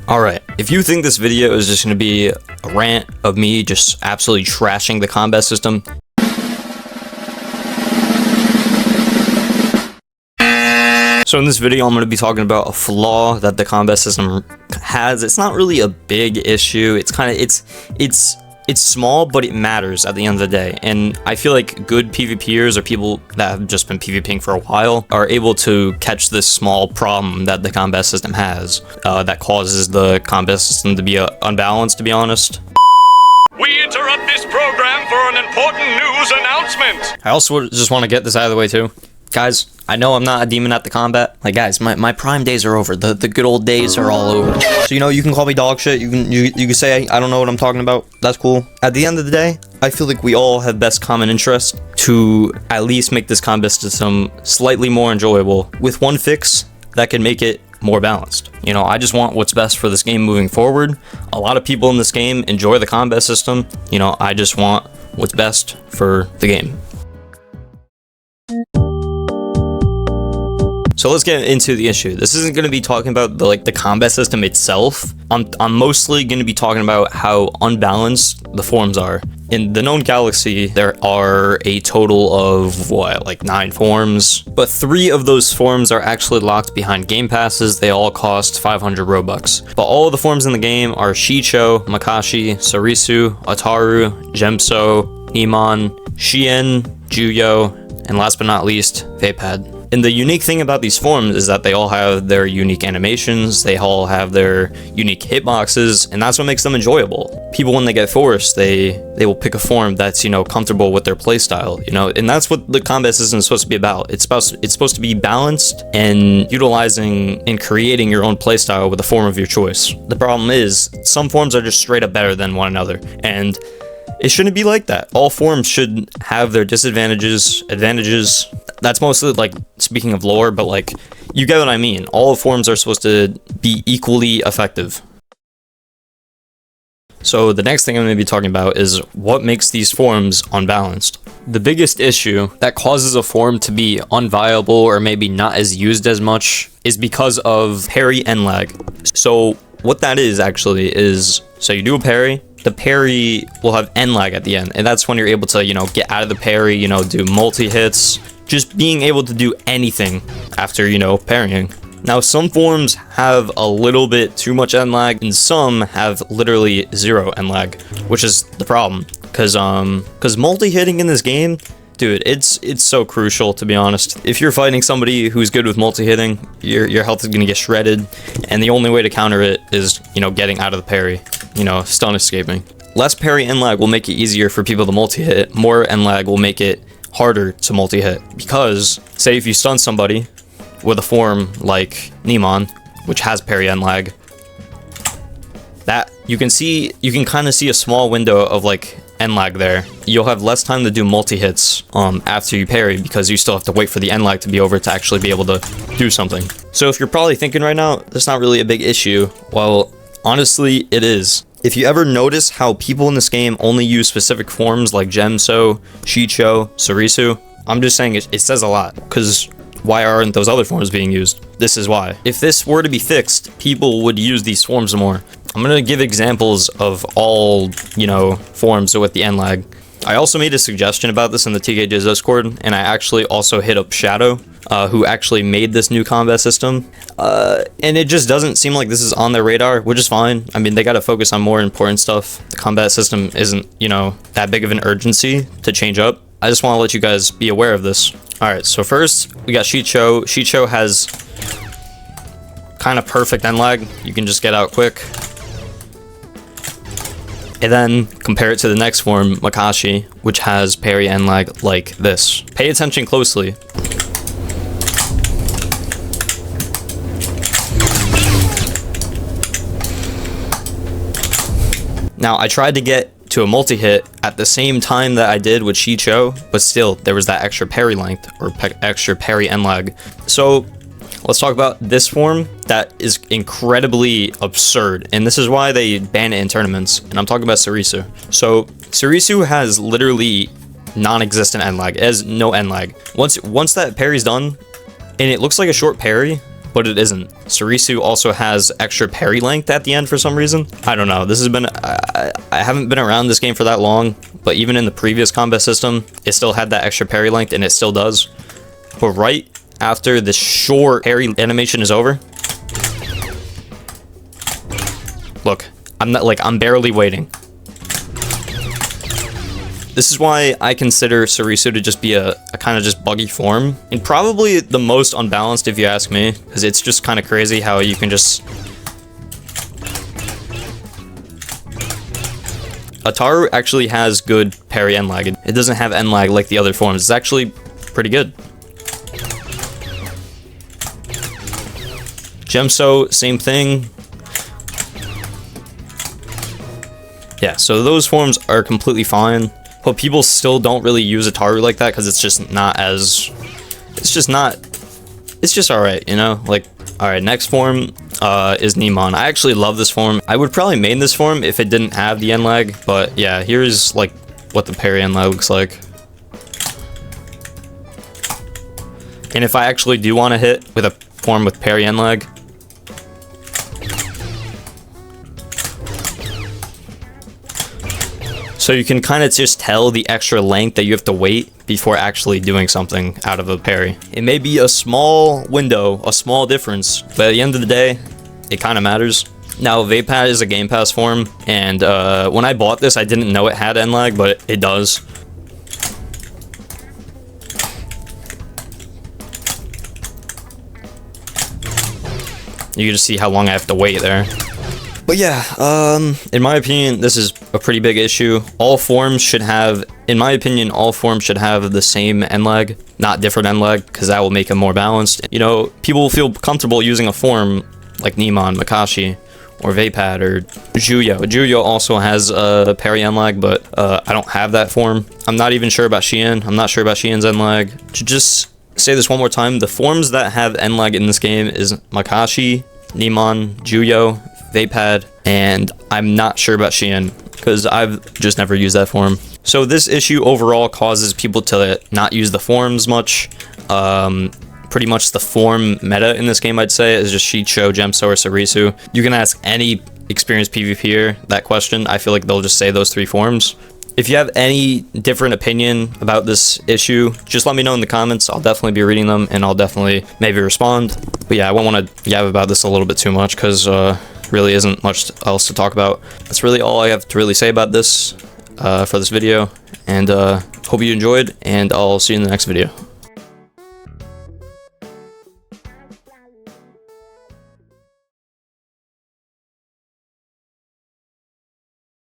Alright, if you think this video is just going to be a rant of me just absolutely trashing the combat system, so in this video I'm going to be talking about a flaw that the combat system has. It's not really a big issue, it's small, but it matters at the end of the day, and I feel like good PvPers or people that have just been PvPing for a while are able to catch this small problem that the combat system has, that causes the combat system to be unbalanced, to be honest. We interrupt this program for an important news announcement! I also just want to get this out of the way too. Guys, I know I'm not a demon at the combat. Like, guys, my prime days are over. The good old days are all over. So, you know, you can call me dog shit. You can say I don't know what I'm talking about. That's cool. At the end of the day, I feel like we all have best common interest to at least make this combat system slightly more enjoyable with one fix that can make it more balanced. You know, I just want what's best for this game moving forward. A lot of people in this game enjoy the combat system. You know, I just want what's best for the game. So let's get into the issue. This isn't going to be talking about the combat system itself. I'm mostly going to be talking about how unbalanced the forms are. In the known galaxy, there are a total of, like 9 forms, but 3 of those forms are actually locked behind game passes. They all cost 500 Robux. But all of the forms in the game are Shicho, Makashi, Sarisu, Ataru, Gemso, Iman, Shien, Juyo, and last but not least, Vapad. And the unique thing about these forms is that they all have their unique animations, they all have their unique hitboxes, and that's what makes them enjoyable. People, when they get forced, they will pick a form that's, you know, comfortable with their playstyle, you know, and that's what the combat system is supposed to be about. It's supposed to be balanced and utilizing and creating your own playstyle with a form of your choice. The problem is, some forms are just straight up better than one another, and it shouldn't be like that. All forms should have their disadvantages, advantages. That's mostly, like, speaking of lore, but, like, you get what I mean. All forms are supposed to be equally effective. So the next thing I'm going to be talking about is what makes these forms unbalanced. The biggest issue that causes a form to be unviable or maybe not as used as much is because of parry and lag. So what that is actually is, so you do a parry, the parry will have end lag at the end, and that's when you're able to, you know, get out of the parry, you know, do multi-hits, just being able to do anything after, you know, parrying. Now, some forms have a little bit too much end lag, and some have literally 0 end lag, which is the problem, because multi-hitting in this game, dude, it's so crucial, to be honest. If you're fighting somebody who's good with multi-hitting, your health is gonna get shredded, and the only way to counter it is, you know, getting out of the parry, you know, stun escaping. Less parry and lag will make it easier for people to multi-hit. More end lag will make it harder to multi-hit, because say if you stun somebody with a form like Neemon, which has parry and lag, that you can kind of see a small window of like end lag there. You'll have less time to do multi-hits after you parry, because you still have to wait for the end lag to be over to actually be able to do something. So if you're probably thinking right now, that's not really a big issue, well, honestly, it is. If you ever notice how people in this game only use specific forms like Gemso, Shicho, Sarisu, I'm just saying it says a lot, because why aren't those other forms being used? This is why. If this were to be fixed, people would use these forms more. I'm gonna give examples of all, you know, forms with the end lag. I also made a suggestion about this in the TK Discord, and I actually also hit up Shadow, who actually made this new combat system. And it just doesn't seem like this is on their radar, which is fine. I mean, they gotta focus on more important stuff. The combat system isn't, you know, that big of an urgency to change up. I just want to let you guys be aware of this. Alright, so first, we got Shicho. Shicho has kind of perfect end lag. You can just get out quick. And then compare it to the next form, Makashi, which has parry and lag like this. Pay attention closely. Now, I tried to get to a multi-hit at the same time that I did with Shicho, but still, there was that extra parry length, or extra parry end lag. So, let's talk about this form that is incredibly absurd, and this is why they ban it in tournaments, and I'm talking about Sarisu. So, Sarisu has literally non-existent end lag. It has no end lag. Once that parry's done, and it looks like a short parry, but it isn't. Sarisu also has extra parry length at the end for some reason. I don't know. This has been... I haven't been around this game for that long, but even in the previous combat system, it still had that extra parry length, and it still does. But right after the short parry animation is over... Look, I'm barely waiting. This is why I consider Sarisu to just be a kind of just buggy form, and probably the most unbalanced if you ask me, because it's just kind of crazy how you can just... Ataru actually has good parry end lag. It doesn't have end lag like the other forms. It's actually pretty good. Gemso, same thing. Yeah, so those forms are completely fine, but people still don't really use Ataru like that because it's just not as... It's just alright, you know? Like, alright, next form is Neemon. I actually love this form. I would probably main this form if it didn't have the end lag, but yeah, here's like what the parry end lag looks like. And if I actually do want to hit with a form with parry end lag, so you can kind of just tell the extra length that you have to wait before actually doing something out of a parry. It may be a small window, a small difference, but at the end of the day, it kind of matters. Now, Vapad is a Game Pass form, and when I bought this, I didn't know it had end lag, but it does. You can just see how long I have to wait there. But yeah, in my opinion, this is a pretty big issue. All forms should have, in my opinion, all forms should have the same end lag, not different end lag, because that will make them more balanced. You know, people will feel comfortable using a form like Neemon, Makashi, or Vapad, or Juyo. Juyo also has a parry end lag, but I don't have that form. I'm not even sure about Xian. I'm not sure about Xian's end lag. To just say this one more time, the forms that have end lag in this game is Makashi, Neemon, Juyo, Vapad, and I'm not sure about Xian because I've just never used that form. So this issue overall causes people to not use the forms much. Pretty much the form meta in this game, I'd say, is just Shicho, Gemso, or Sarisu. You can ask any experienced PvPer that question. I feel like they'll just say those three forms. If you have any different opinion about this issue, just let me know in the comments. I'll definitely be reading them, and I'll definitely maybe respond. But yeah, I won't want to yab about this a little bit too much because really isn't much else to talk about. That's really all I have to really say about this for this video, and hope you enjoyed, and I'll see you in the next video.